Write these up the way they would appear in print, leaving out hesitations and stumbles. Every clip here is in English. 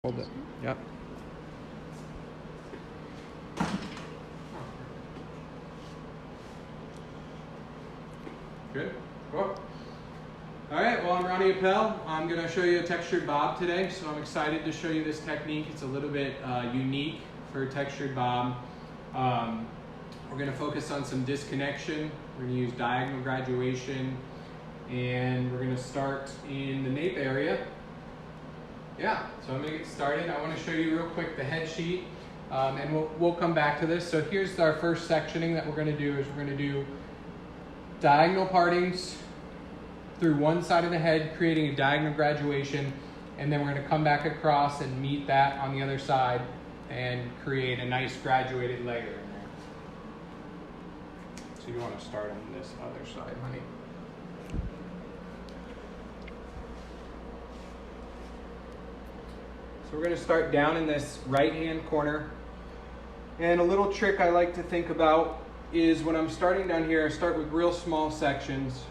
Hold it. Yep. Good. Cool. All right. Well, I'm Ronnie Appel. I'm going to show you a textured bob today. So I'm excited to show you this technique. It's a little bit unique for a textured bob. We're going to focus on some disconnection. We're going to use diagonal graduation, and we're going to start in the nape area. Yeah, so I'm going to get started. I want to show you real quick the head sheet, and we'll come back to this. So here's our first sectioning that we're going to do. Is we're going to do diagonal partings through one side of the head, creating a diagonal graduation, and then we're going to come back across and meet that on the other side and create a nice graduated layer in there. So you want to start on this other side, honey. So we're going to start down in this right-hand corner. And a little trick I like to think about is when I'm starting down here, I start with real small sections,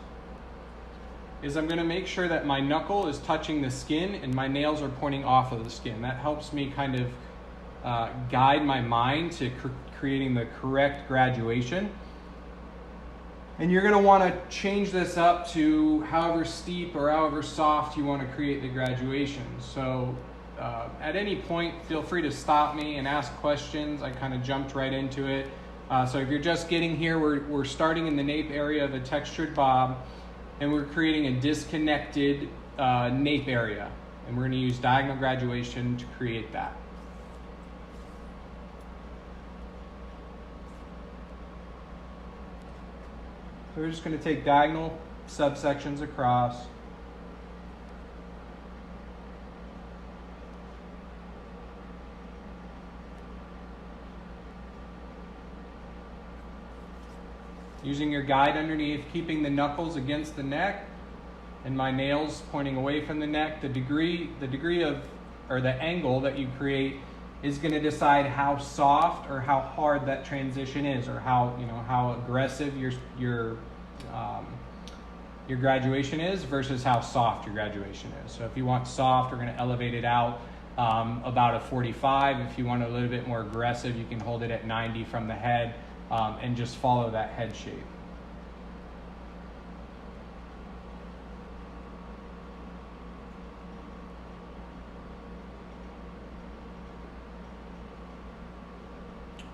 is I'm going to make sure that my knuckle is touching the skin and my nails are pointing off of the skin. That helps me kind of guide my mind to creating the correct graduation. And you're going to want to change this up to however steep or however soft you want to create the graduation. So at any point, feel free to stop me and ask questions. I kind of jumped right into it. So if you're just getting here, we're starting in the nape area of a textured bob, and we're creating a disconnected nape area. And we're going to use diagonal graduation to create that. So we're just going to take diagonal subsections across. Using your guide underneath, keeping the knuckles against the neck and my nails pointing away from the neck. The degree of, or the angle that you create is going to decide how soft or how hard that transition is, or how aggressive your graduation is versus how soft your graduation is. So if you want soft, we're going to elevate it out about a 45. If you want a little bit more aggressive, you can hold it at 90 from the head. And just follow that head shape.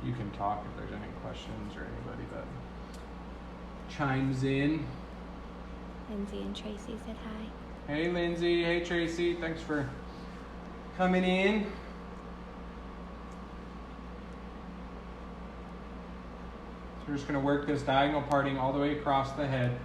You can talk if there's any questions or anybody that chimes in. Lindsay and Tracy said hi. Hey Lindsay, hey Tracy, thanks for coming in. We're just going to work this diagonal parting all the way across the head.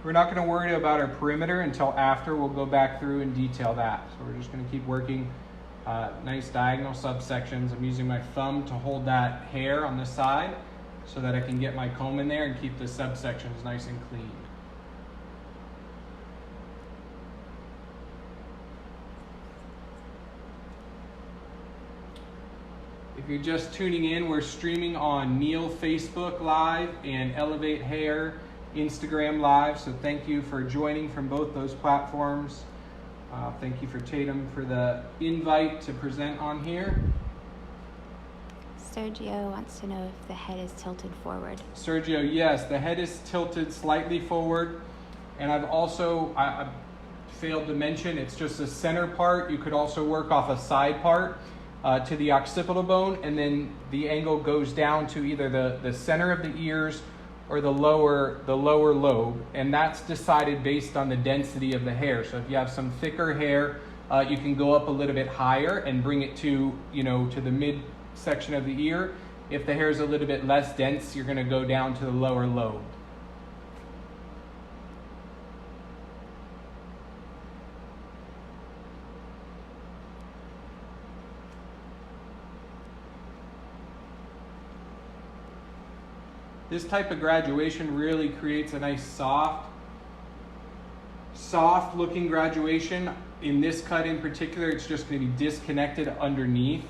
We're not going to worry about our perimeter until after. We'll go back through and detail that. So we're just going to keep working nice diagonal subsections. I'm using my thumb to hold that hair on the side, so that I can get my comb in there and keep the subsections nice and clean. If you're just tuning in, we're streaming on Neil Facebook Live and Elevate Hair Instagram Live, so thank you for joining from both those platforms. Thank you for Tatum for the invite to present on here. Sergio wants to know if the head is tilted forward. Sergio, yes, the head is tilted slightly forward. And I failed to mention, it's just a center part. You could also work off a side part to the occipital bone, and then the angle goes down to either the center of the ears or the lower lobe. And that's decided based on the density of the hair. So if you have some thicker hair, you can go up a little bit higher and bring it to the mid section of the ear. If the hair is a little bit less dense, you're going to go down to the lower lobe. This type of graduation really creates a nice soft looking graduation. In this cut in particular, it's just going to be disconnected underneath,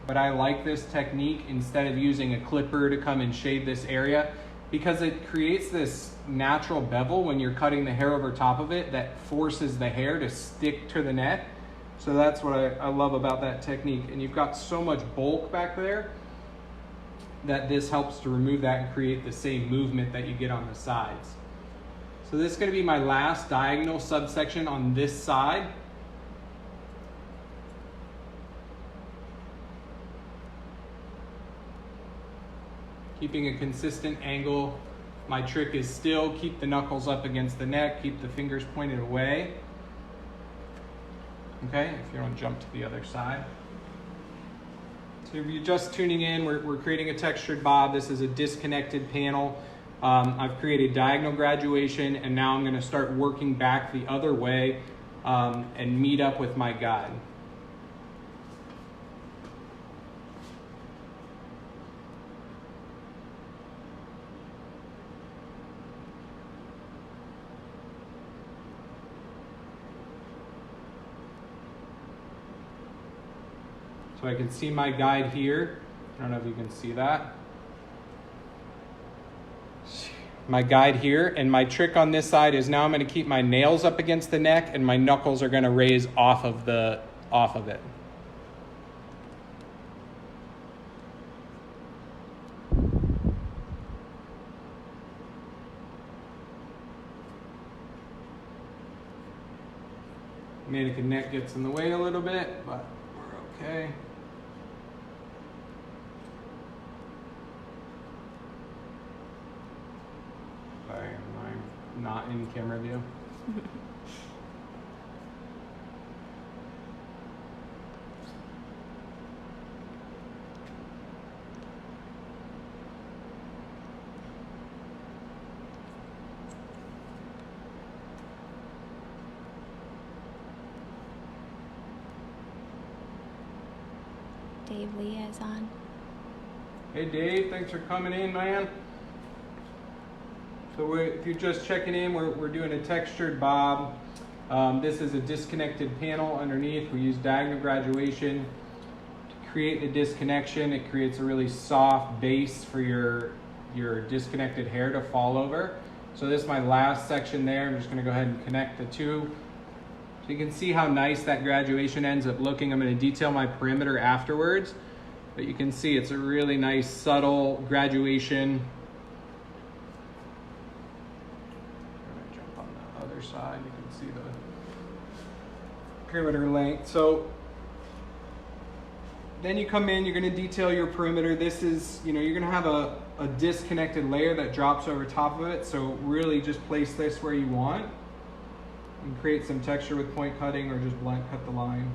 but I like this technique instead of using a clipper to come and shade this area, because it creates this natural bevel when you're cutting the hair over top of it that forces the hair to stick to the neck. So that's what I love about that technique. And you've got so much bulk back there that this helps to remove that and create the same movement that you get on the sides. So this is going to be my last diagonal subsection on this side. Keeping a consistent angle. My trick is still keep the knuckles up against the neck, keep the fingers pointed away. Okay, if you want to jump to the other side. So if you're just tuning in, we're creating a textured bob. This is a disconnected panel. I've created diagonal graduation, and now I'm going to start working back the other way and meet up with my guide. So I can see my guide here. I don't know if you can see that. My guide here, and my trick on this side is now I'm going to keep my nails up against the neck and my knuckles are going to raise off of it. Mannequin neck gets in the way a little bit, but we're okay. Sorry, I'm not in camera view. Dave Lee is on. Hey Dave, thanks for coming in, man. So if you're just checking in, we're doing a textured bob. This is a disconnected panel underneath. We use diagonal graduation to create the disconnection. It creates a really soft base for your disconnected hair to fall over. So this is my last section there. I'm just gonna go ahead and connect the two. So you can see how nice that graduation ends up looking. I'm gonna detail my perimeter afterwards, but you can see it's a really nice subtle graduation. Side, you can see the perimeter length. So then you come in, you're going to detail your perimeter. This is, you're going to have a disconnected layer that drops over top of it. So really just place this where you want and create some texture with point cutting or just blunt cut the line.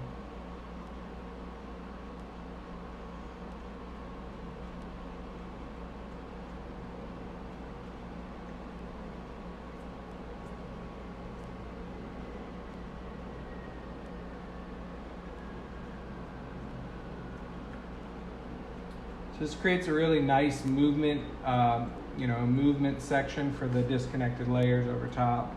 This creates a really nice movement, a movement section for the disconnected layers over top.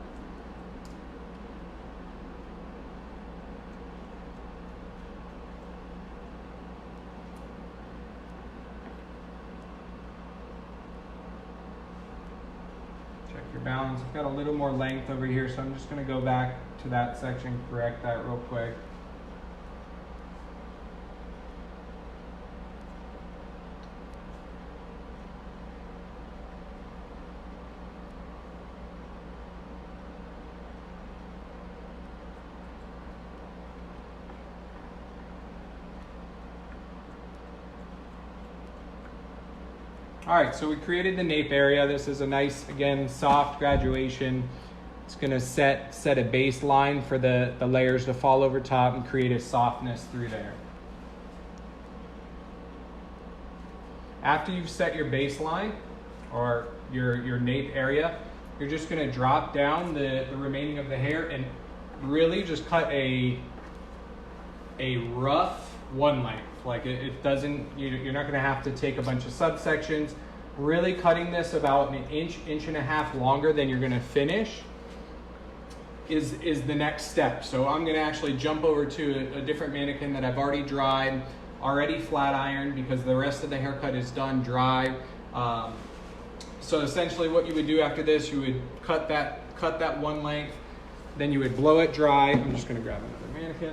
Check your balance. I've got a little more length over here, so I'm just going to go back to that section, correct that real quick. All right, so we created the nape area. This is a nice, again, soft graduation. It's gonna set a baseline for the layers to fall over top and create a softness through there. After you've set your baseline or your nape area, you're just gonna drop down the remaining of the hair and really just cut a rough one length. Like it doesn't, you're not gonna have to take a bunch of subsections. Really cutting this about an inch and a half longer than you're gonna finish. is the next step. So I'm gonna actually jump over to a different mannequin that I've already dried, already flat ironed, because the rest of the haircut is done dry. So essentially what you would do after this, you would cut that one length, then you would blow it dry. I'm just gonna grab another mannequin.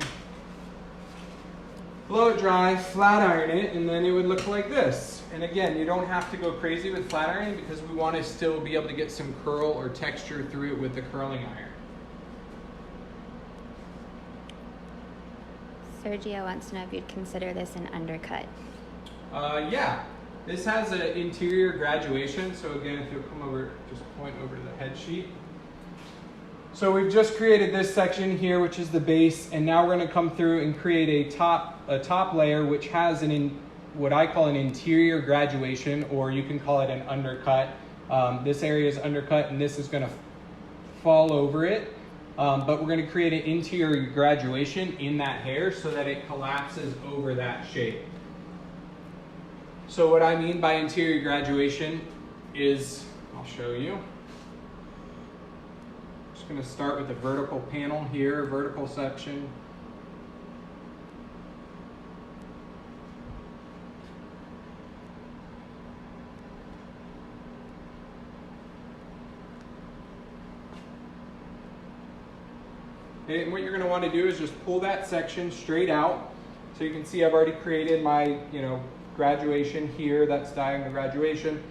Blow it dry, flat iron it, and then it would look like this. And again, you don't have to go crazy with flat ironing because we want to still be able to get some curl or texture through it with the curling iron. Sergio wants to know if you'd consider this an undercut. Yeah, this has an interior graduation. So again, if you'll come over, just point over to the head sheet. So we've just created this section here, which is the base, and now we're going to come through and create a top layer, which has what I call an interior graduation, or you can call it an undercut. This area is undercut, and this is going to fall over it. But we're going to create an interior graduation in that hair so that it collapses over that shape. So what I mean by interior graduation is, I'll show you. Just going to start with a vertical panel here, a vertical section. Okay, and what you're going to want to do is just pull that section straight out. So you can see I've already created my, graduation here. That's diagonal graduation.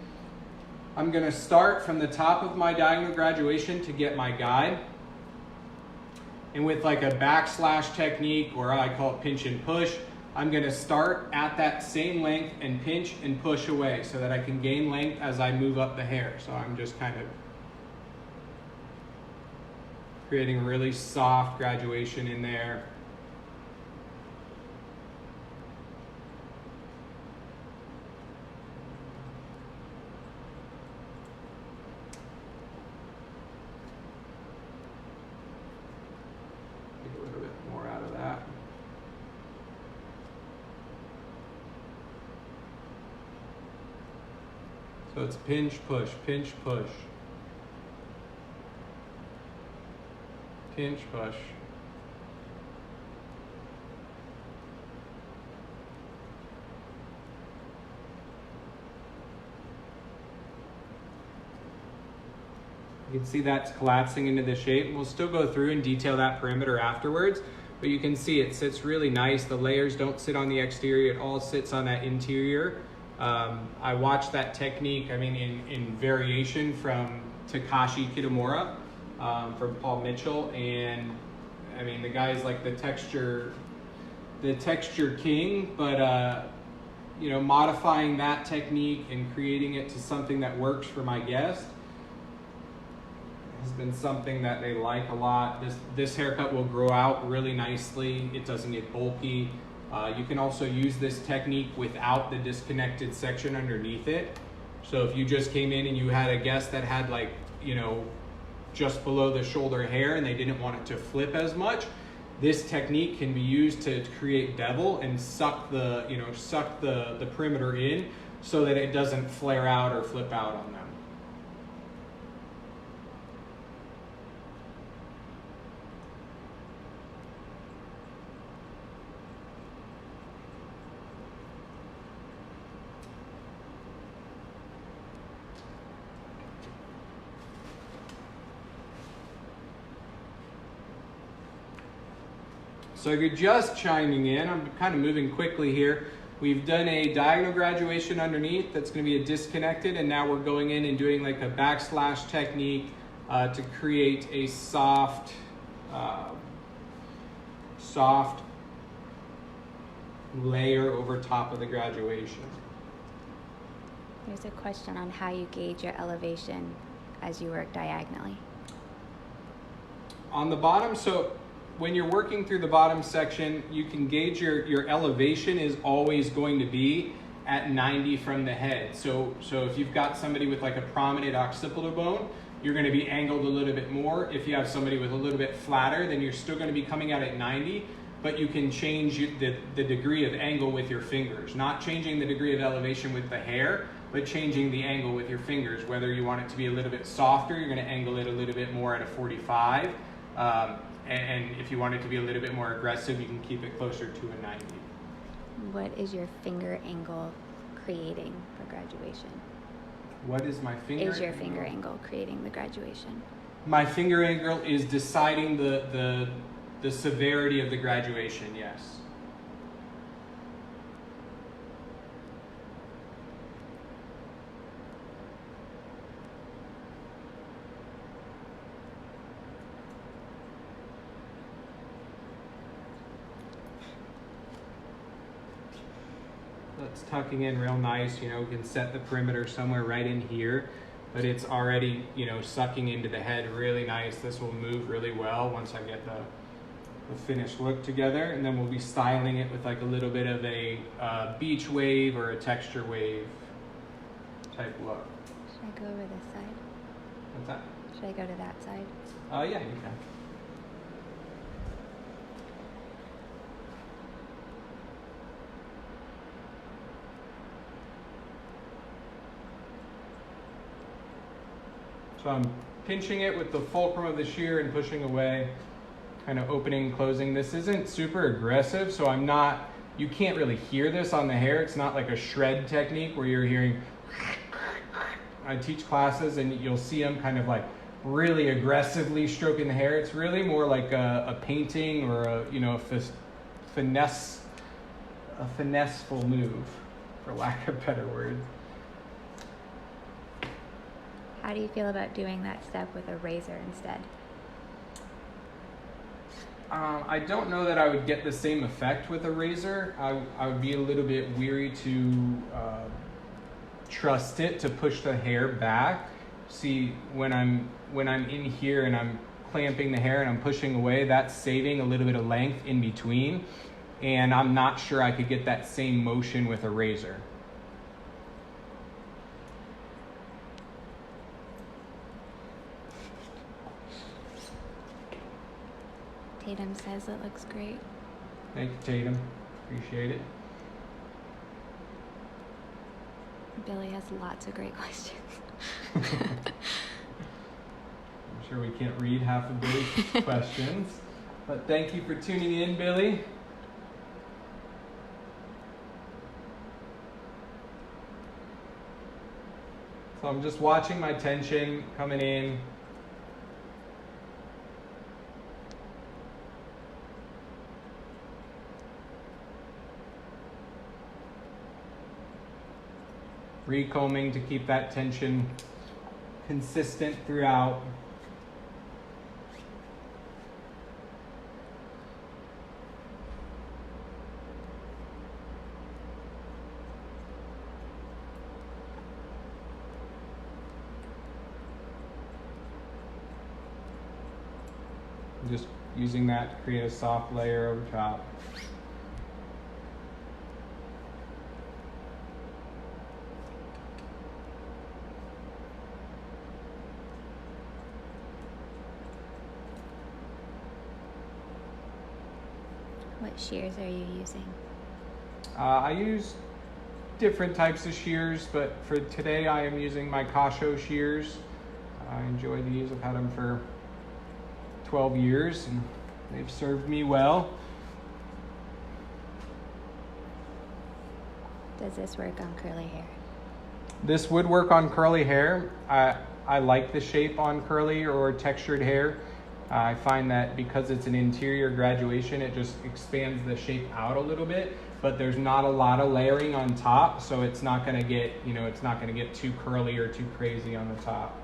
I'm going to start from the top of my diagonal graduation to get my guide. And with like a backslash technique, or I call it pinch and push, I'm going to start at that same length and pinch and push away so that I can gain length as I move up the hair. So I'm just kind of creating a really soft graduation in there. Take a little bit more out of that. So it's pinch, push, pinch, push. Pinch, push. You can see that's collapsing into the shape. We'll still go through and detail that perimeter afterwards, but you can see it sits really nice. The layers don't sit on the exterior, it all sits on that interior. I watched that technique, in variation from Takashi Kitamura. From Paul Mitchell, and the guy's like the texture king, but modifying that technique and creating it to something that works for my guest has been something that they like a lot. This haircut will grow out really nicely. It doesn't get bulky. You can also use this technique without the disconnected section underneath it. So if you just came in and you had a guest that had just below the shoulder hair and they didn't want it to flip as much, this technique can be used to create bevel and suck the perimeter in so that it doesn't flare out or flip out on them. So if you're just chiming in, I'm kind of moving quickly here. We've done a diagonal graduation underneath that's going to be a disconnected, and now we're going in and doing like a backslash technique to create a soft layer over top of the graduation. There's a question on how you gauge your elevation as you work diagonally. On the bottom, so when you're working through the bottom section, you can gauge your elevation is always going to be at 90 from the head. So if you've got somebody with like a prominent occipital bone, you're going to be angled a little bit more. If you have somebody with a little bit flatter, then you're still going to be coming out at 90, but you can change the degree of angle with your fingers. Not changing the degree of elevation with the hair, but changing the angle with your fingers. Whether you want it to be a little bit softer, you're going to angle it a little bit more at a 45. And if you want it to be a little bit more aggressive, you can keep it closer to a 90. What is your finger angle creating for graduation? What is my finger Is your finger angle creating the graduation? My finger angle is deciding the severity of the graduation, yes. It's tucking in real nice, you know, we can set the perimeter somewhere right in here, but it's already, you know, sucking into the head really nice. This will move really well once I get the finished look together, and then we'll be styling it with like a little bit of a beach wave or a texture wave type look. Should I go over this side? What's that? Should I go to that side? Yeah, you can. So I'm pinching it with the fulcrum of the shear and pushing away, kind of opening and closing. This isn't super aggressive, so you can't really hear this on the hair. It's not like a shred technique where you're hearing. I teach classes and you'll see them kind of like really aggressively stroking the hair. It's really more like a painting or a finesseful move, for lack of better word. How do you feel about doing that step with a razor instead? I don't know that I would get the same effect with a razor. I would be a little bit weary to trust it to push the hair back. See, when I'm in here and I'm clamping the hair and I'm pushing away, that's saving a little bit of length in between. And I'm not sure I could get that same motion with a razor. Tatum says it looks great. Thank you, Tatum. Appreciate it. Billy has lots of great questions. I'm sure we can't read half of Billy's questions, but thank you for tuning in, Billy. So I'm just watching my tension coming in. Recombing to keep that tension consistent throughout. Just using that to create a soft layer over top. What shears are you using? I use different types of shears, but for today I am using my Casio shears. I enjoy these. I've had them for 12 years and they've served me well. Does this work on curly hair? This would work on curly hair. I like the shape on curly or textured hair. I find that because it's an interior graduation, it just expands the shape out a little bit, but there's not a lot of layering on top, so it's not gonna get, it's not gonna get too curly or too crazy on the top.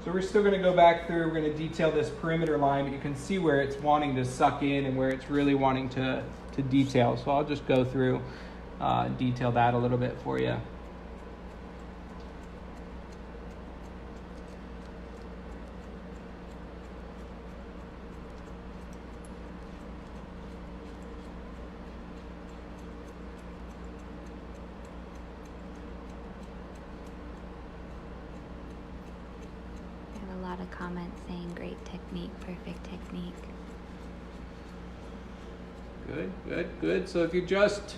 So we're still gonna go back through, we're gonna detail this perimeter line, but you can see where it's wanting to suck in and where it's really wanting to detail. So I'll just go through, detail that a little bit for you. A lot of comments saying great technique, perfect technique. Good, good, good. So if you're just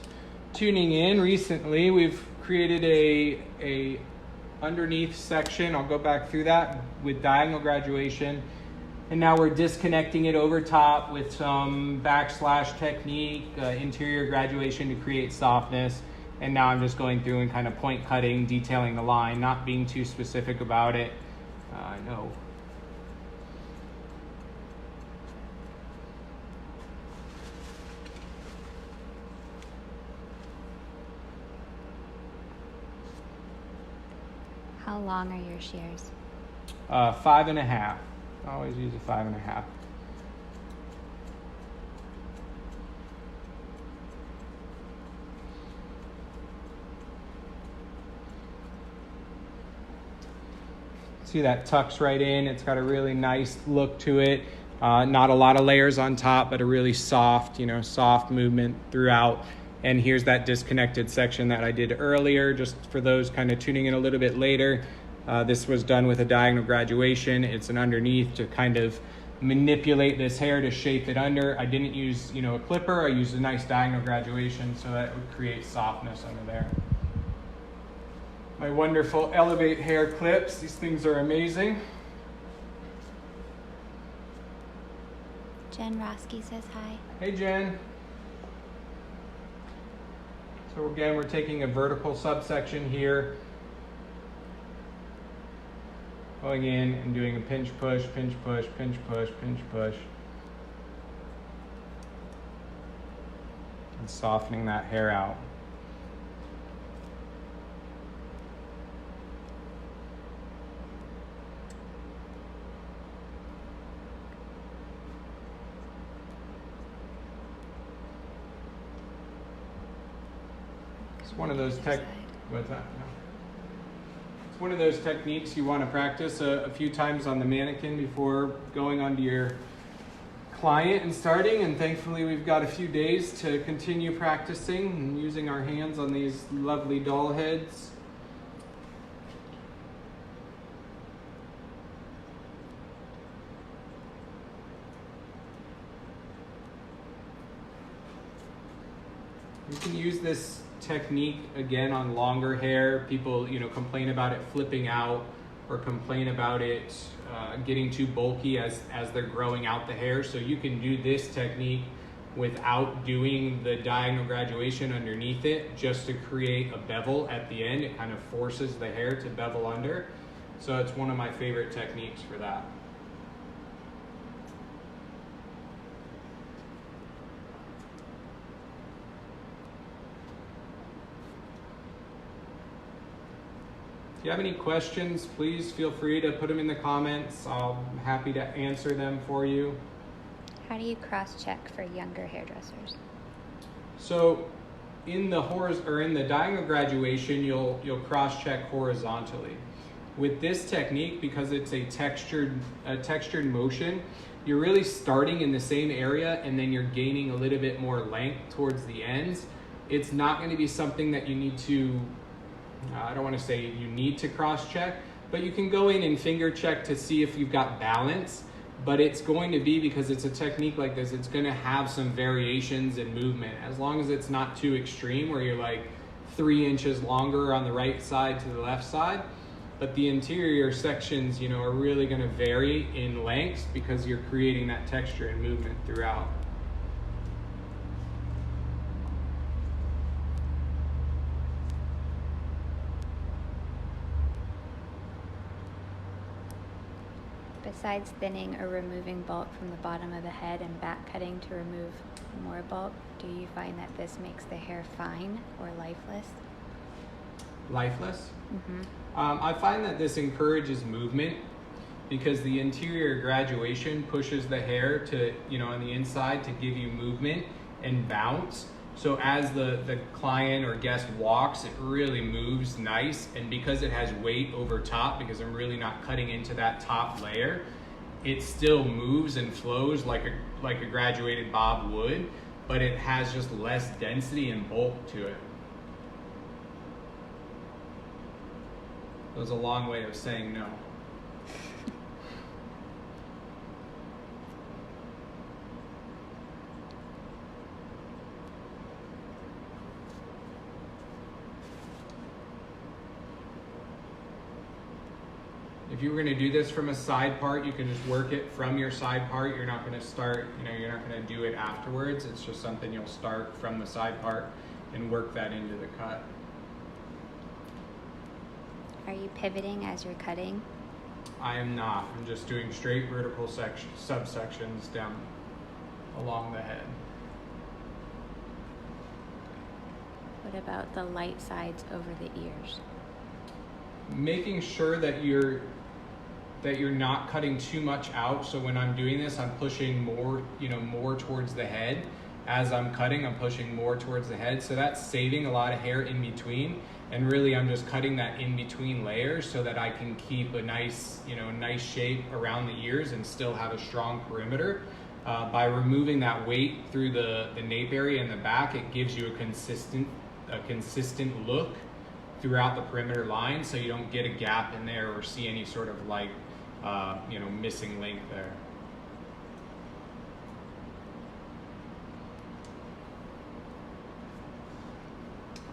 tuning in recently, we've created a underneath section. I'll go back through that with diagonal graduation. And now we're disconnecting it over top with some backslash technique, interior graduation to create softness. And now I'm just going through and kind of point cutting, detailing the line, not being too specific about it. No. How long are your shears? 5.5. I always use a 5.5. See, that tucks right in. It's got a really nice look to it. Not a lot of layers on top, but a really soft, soft movement throughout. And here's that disconnected section that I did earlier, just for those kind of tuning in a little bit later. This was done with a diagonal graduation. It's an underneath to kind of manipulate this hair to shape it under. I didn't use, a clipper. I used a nice diagonal graduation so that it would create softness under there. My wonderful Elevate hair clips. These things are amazing. Jen Roski says hi. Hey, Jen. So again, we're taking a vertical subsection here, going in and doing a pinch push, pinch push, pinch push, pinch push, and softening that hair out. It's one of those what's that? No. It's one of those techniques you want to practice a few times on the mannequin before going onto your client and starting. And thankfully, we've got a few days to continue practicing and using our hands on these lovely doll heads. You can use this technique again on longer hair. People, complain about it flipping out or complain about it getting too bulky as they're growing out the hair. So you can do this technique without doing the diagonal graduation underneath it, just to create a bevel at the end. It kind of forces the hair to bevel under. So it's one of my favorite techniques for that. If you have any questions, please feel free to put them in the comments. I'm happy to answer them for you. How do you cross-check for younger hairdressers? So in the diagonal graduation, you'll cross-check horizontally. With this technique, because it's a textured motion, you're really starting in the same area and then you're gaining a little bit more length towards the ends. It's not going to be something that you need to I don't want to say you need to cross-check, but you can go in and finger check to see if you've got balance. But it's going to be, because it's a technique like this, it's going to have some variations in movement. As long as it's not too extreme where you're like 3 inches longer on the right side to the left side. But the interior sections, are really going to vary in lengths because you're creating that texture and movement throughout. Besides thinning or removing bulk from the bottom of the head and back cutting to remove more bulk, do you find that this makes the hair fine or lifeless? Lifeless? Mm-hmm. I find that this encourages movement because the interior graduation pushes the hair to, on the inside to give you movement and bounce. So as the client or guest walks, it really moves nice. And because it has weight over top, because I'm really not cutting into that top layer, it still moves and flows like a graduated bob would, but it has just less density and bulk to it. That was a long way of saying no. If you were going to do this from a side part, you can just work it from your side part. You're not going to start, you're not going to do it afterwards. It's just something you'll start from the side part and work that into the cut. Are you pivoting as you're cutting? I am not. I'm just doing straight vertical subsections down along the head. What about the light sides over the ears? Making sure that you're not cutting too much out. So when I'm doing this, I'm pushing more, more towards the head. As I'm cutting, I'm pushing more towards the head. So that's saving a lot of hair in between. And really, I'm just cutting that in between layers so that I can keep a nice, nice shape around the ears and still have a strong perimeter. By removing that weight through the nape area in the back, it gives you a consistent look throughout the perimeter line, so you don't get a gap in there or see any sort of missing length there.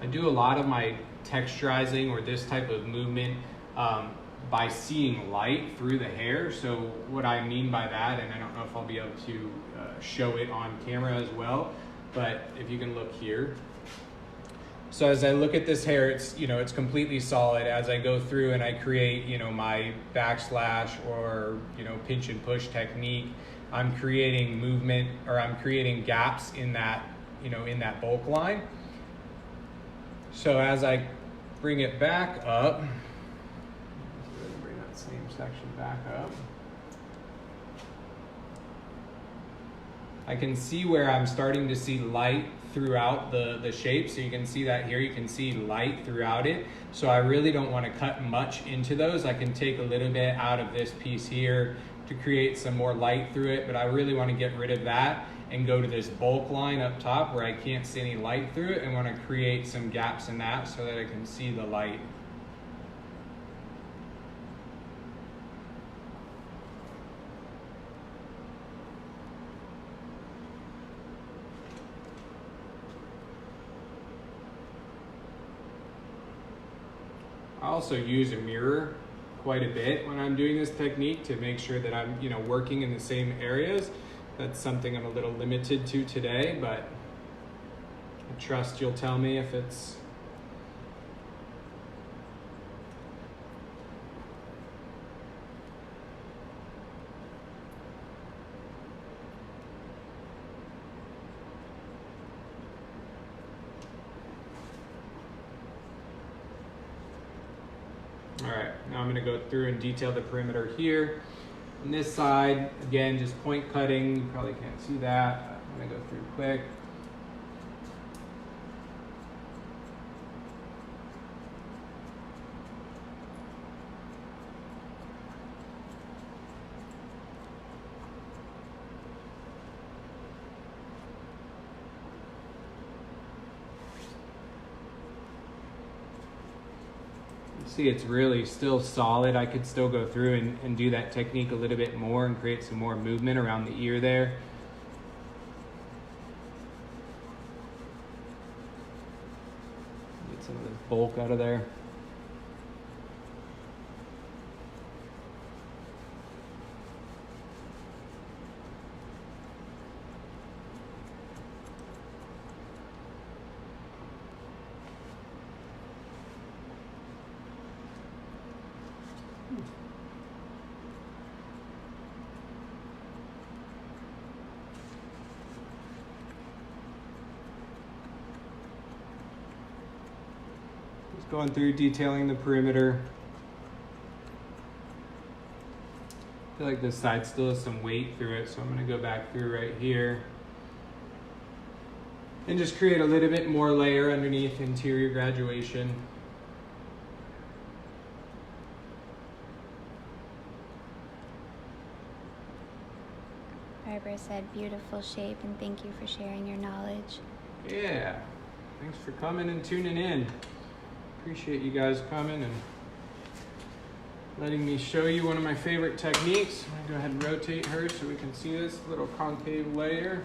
I do a lot of my texturizing or this type of movement by seeing light through the hair. So what I mean by that, and I don't know if I'll be able to show it on camera as well, but if you can look here. So as I look at this hair, it's completely solid. As I go through and I create, my backslash or, pinch and push technique, I'm creating movement, or I'm creating gaps in that, in that bulk line. So as I bring it back up, bring that same section back up, I can see where I'm starting to see light throughout the shape. So you can see that here, you can see light throughout it. So I really don't want to cut much into those. I can take a little bit out of this piece here to create some more light through it, but I really want to get rid of that and go to this bulk line up top where I can't see any light through it, and want to create some gaps in that so that I can see the light. I also use a mirror quite a bit when I'm doing this technique to make sure that I'm, working in the same areas. That's something I'm a little limited to today, but I trust you'll tell me if it's all right. Now I'm going to go through and detail the perimeter here. On this side, again, just point cutting. You probably can't see that. I'm going to go through quick. See, it's really still solid. I could still go through and do that technique a little bit more and create some more movement around the ear there. Get some of this bulk out of there. Just going through detailing the perimeter. I feel like this side still has some weight through it, so I'm going to go back through right here and just create a little bit more layer underneath interior graduation. Barbara said, beautiful shape, and thank you for sharing your knowledge. Yeah, thanks for coming and tuning in. Appreciate you guys coming and letting me show you one of my favorite techniques. I'm gonna go ahead and rotate her so we can see this little concave layer,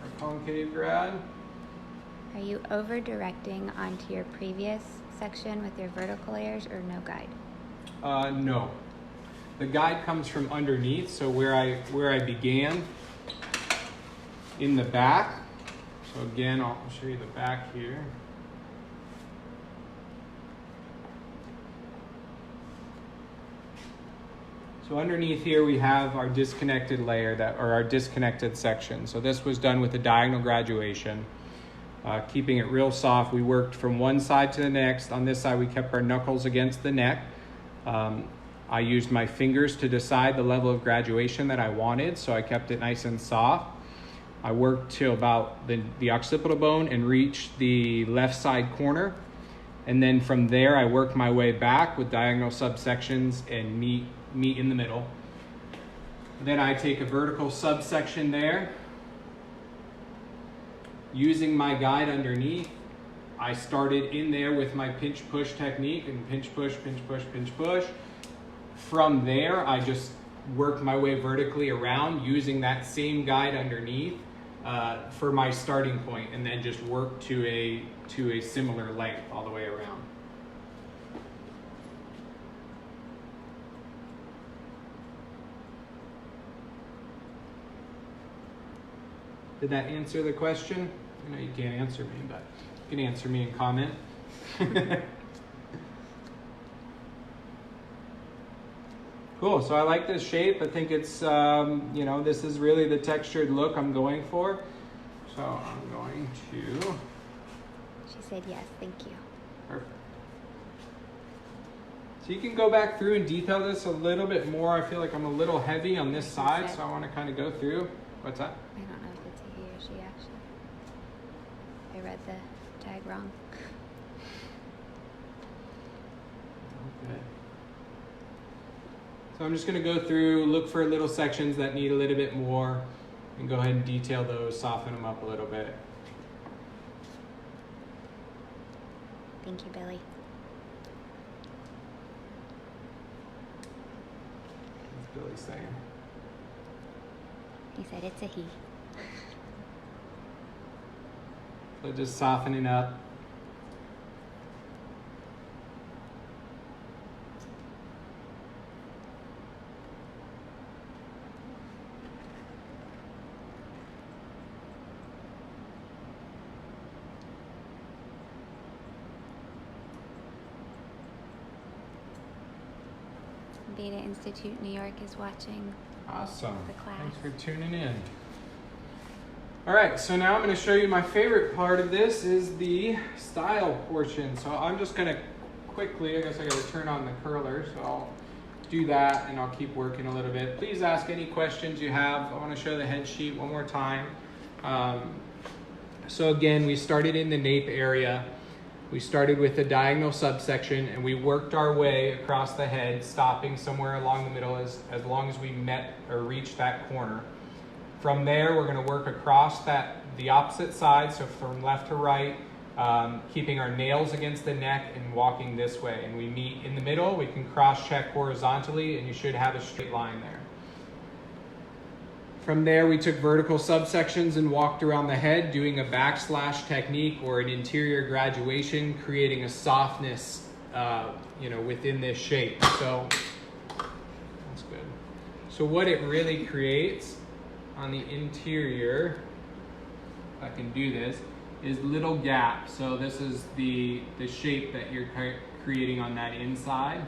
or concave grad. Are you over directing onto your previous section with your vertical layers, or no guide? No. the guide comes from underneath, so where I began in the back. So again, I'll show you the back here. So underneath here we have our disconnected layer, or our disconnected section. So this was done with a diagonal graduation, keeping it real soft. We worked from one side to the next. On this side we kept our knuckles against the neck. I used my fingers to decide the level of graduation that I wanted, so I kept it nice and soft. I worked till about the occipital bone and reached the left side corner. And then from there I worked my way back with diagonal subsections and meet in the middle. Then I take a vertical subsection there. Using my guide underneath, I started in there with my pinch push technique and pinch push, pinch push, pinch push. From there, I just worked my way vertically around using that same guide underneath for my starting point, and then just worked to a similar length all the way around. Did that answer the question? I know you can't answer me, but you can answer me in comment. Cool, so I like this shape. I think it's, you know, this is really the textured look I'm going for. So I'm going to... She said yes, thank you. Perfect. So you can go back through and detail this a little bit more. I feel like I'm a little heavy on this side, so I want to kind of go through. What's that? I don't know if it's a he or she, actually. I read the tag wrong. Okay. So I'm just going to go through, look for little sections that need a little bit more, and go ahead and detail those, soften them up a little bit. Thank you, Billy. What's Billy saying? He said it's a he. So just softening up. Beta Institute New York is watching Awesome. the class. Thanks for tuning in. All right, so now I'm going to show you my favorite part of this is the style portion. So I'm just going to quickly, I guess I got to turn on the curler, so I'll do that and I'll keep working a little bit. Please ask any questions you have. I want to show the head sheet one more time. So again, we started in the nape area. We started with a diagonal subsection and we worked our way across the head, stopping somewhere along the middle as long as we met or reached that corner. From there, we're going to work across the opposite side, so from left to right, keeping our nails against the neck and walking this way. And we meet in the middle. We can cross-check horizontally, and you should have a straight line there. From there, we took vertical subsections and walked around the head, doing a backslash technique or an interior graduation, creating a softness, within this shape. So that's good. So what it really creates on the interior, if I can do this, is little gaps. So this is the shape that you're creating on that inside.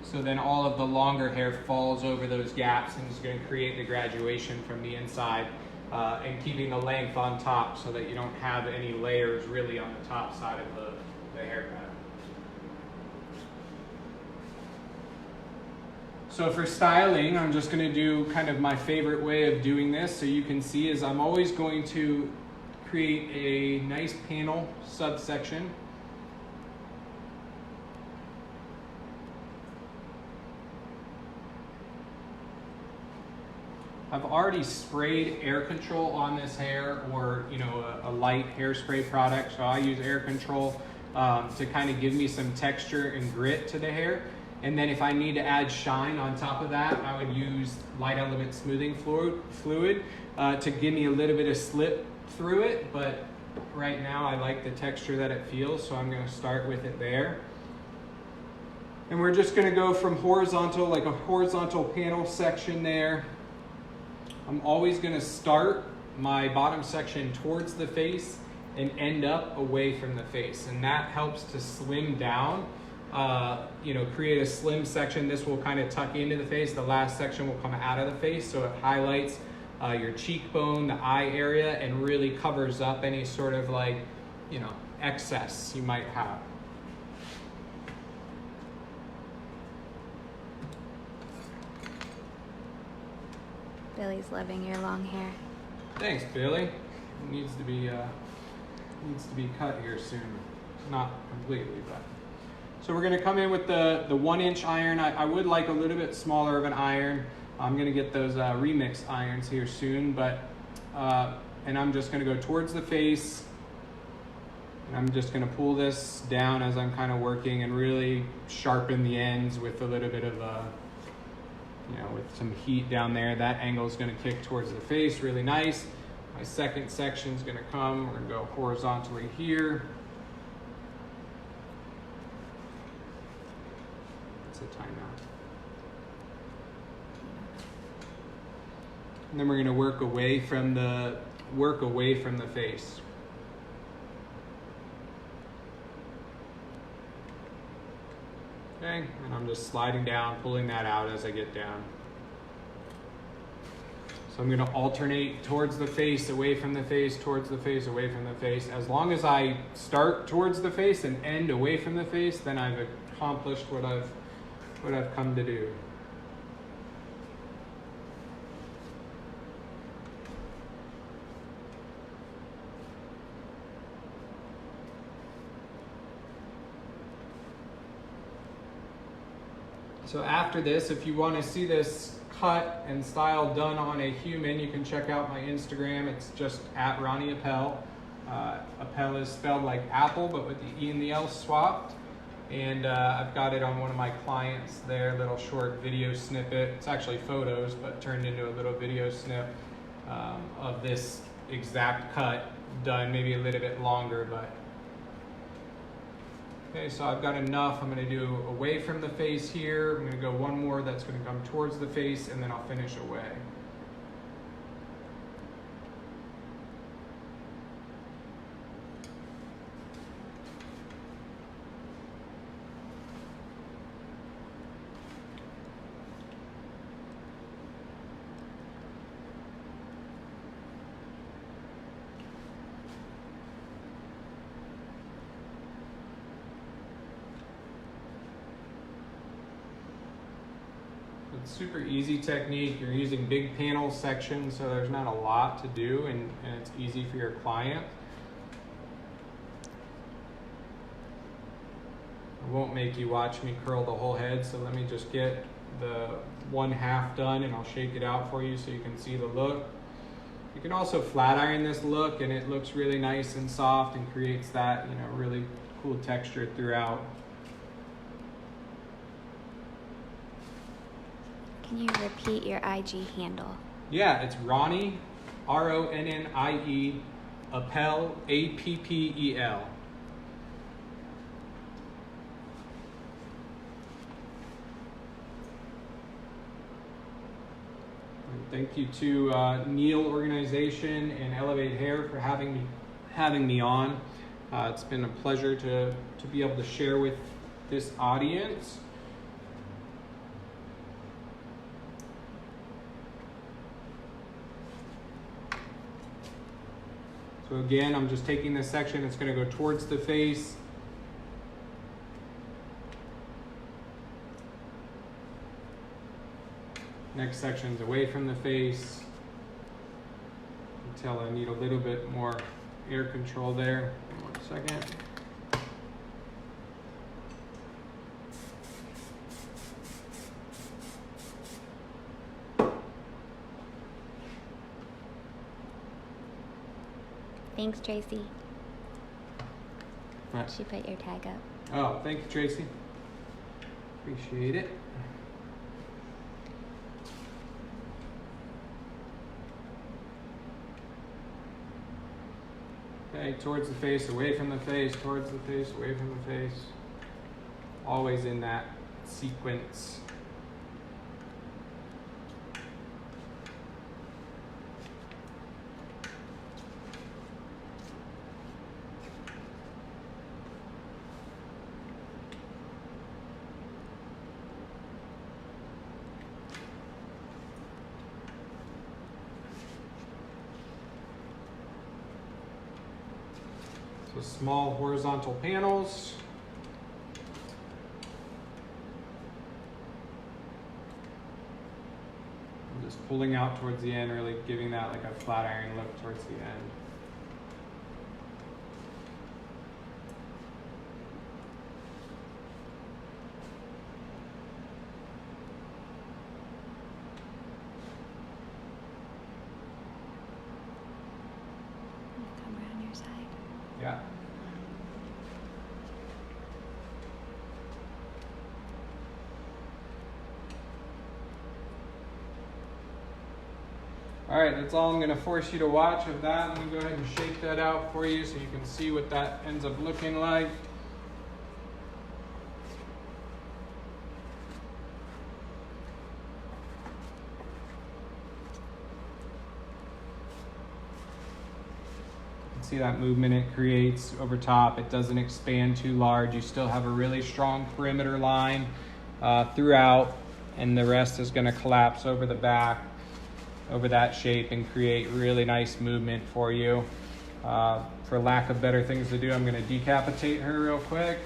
So then all of the longer hair falls over those gaps and is going to create the graduation from the inside, and keeping the length on top so that you don't have any layers really on the top side of the haircut. So for styling, I'm just going to do kind of my favorite way of doing this. So you can see is I'm always going to create a nice panel subsection. I've already sprayed air control on this hair, or a light hairspray product. So I use air control to kind of give me some texture and grit to the hair. And then if I need to add shine on top of that, I would use light element smoothing fluid to give me a little bit of slip through it. But right now I like the texture that it feels, so I'm going to start with it there. And we're just gonna go from horizontal, like a horizontal panel section there. I'm always gonna start my bottom section towards the face and end up away from the face. And that helps to slim down, create a slim section. This will kind of tuck into the face. The last section will come out of the face. So it highlights your cheekbone, the eye area, and really covers up any sort of excess you might have. Billy's loving your long hair. Thanks, Billy. It needs to be cut here soon. Not completely, but. So we're gonna come in with the 1-inch iron. I would like a little bit smaller of an iron. I'm gonna get those remix irons here soon, but and I'm just gonna go towards the face, and I'm just gonna pull this down as I'm kind of working and really sharpen the ends with a little bit of with some heat down there. That angle is gonna kick towards the face, really nice. My second section is gonna come, we're gonna go horizontally here. It's a timeout. And then we're gonna work away from the face. Okay, and I'm just sliding down, pulling that out as I get down. So I'm gonna alternate towards the face, away from the face, towards the face, away from the face. As long as I start towards the face and end away from the face, then I've accomplished what I've come to do. So after this, if you want to see this cut and style done on a human, you can check out my Instagram. It's just at Ronnie Appel. Appel is spelled like apple, but with the E and the L swapped. And I've got it on one of my clients there, little short video snippet. It's actually photos, but turned into a little video snip of this exact cut done, maybe a little bit longer, but. Okay, so I've got enough. I'm gonna do away from the face here. I'm gonna go one more that's gonna come towards the face, and then I'll finish away. It's super easy technique. You're using big panel sections, so there's not a lot to do, and it's easy for your client. I won't make you watch me curl the whole head, so let me just get the 1/2 done, and I'll shake it out for you so you can see the look. You can also flat iron this look, and it looks really nice and soft and creates that, really cool texture throughout. Can you repeat your IG handle? Yeah, it's Ronnie, RONNIE, Appel, APPEL. Thank you to Neil Organization and Elevate Hair for having me on. It's been a pleasure to be able to share with this audience. So again, I'm just taking this section, it's gonna go towards the face. Next section's away from the face. Until I need a little bit more air control there. 1 second. Thanks, Tracy. Right. She put your tag up. Oh, thank you, Tracy. Appreciate it. Okay, towards the face, away from the face, towards the face, away from the face. Always in that sequence. So small horizontal panels. I'm just pulling out towards the end, really giving that like a flat iron look towards the end. Come around your side. Yeah. All right, that's all I'm gonna force you to watch of that. Let me go ahead and shake that out for you so you can see what that ends up looking like. See that movement it creates over top. It doesn't expand too large. You still have a really strong perimeter line throughout, and the rest is going to collapse over the back, over that shape, and create really nice movement for you. For lack of better things to do, I'm going to decapitate her real quick,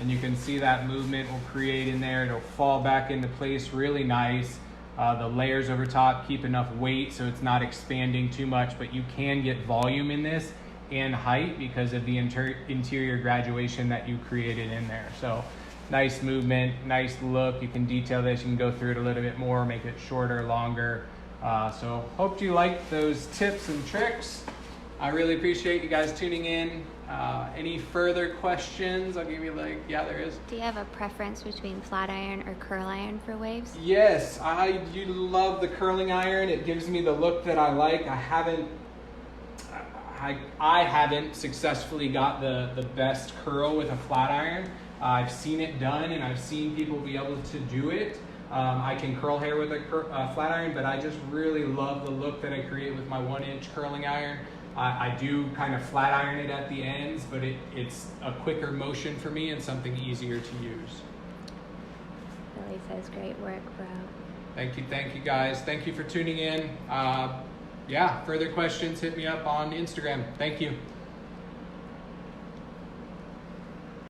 and you can see that movement will create in there. It'll fall back into place really nice. The layers over top keep enough weight so it's not expanding too much, but you can get volume in this and height because of the interior graduation that you created in there. So nice movement, nice look. You can detail this, you can go through it a little bit more, make it shorter, longer. So hope you liked those tips and tricks. I really appreciate you guys tuning in. Any further questions? I'll give you yeah, there is. Do you have a preference between flat iron or curl iron for waves? Yes, I do love the curling iron. It gives me the look that I like. I haven't successfully got the best curl with a flat iron. I've seen it done and I've seen people be able to do it. I can curl hair with a flat iron, but I just really love the look that I create with my 1-inch curling iron. I do kind of flat iron it at the ends, but it's a quicker motion for me and something easier to use. Billy says, great work, bro. Thank you guys. Thank you for tuning in. Yeah, further questions, hit me up on Instagram. Thank you.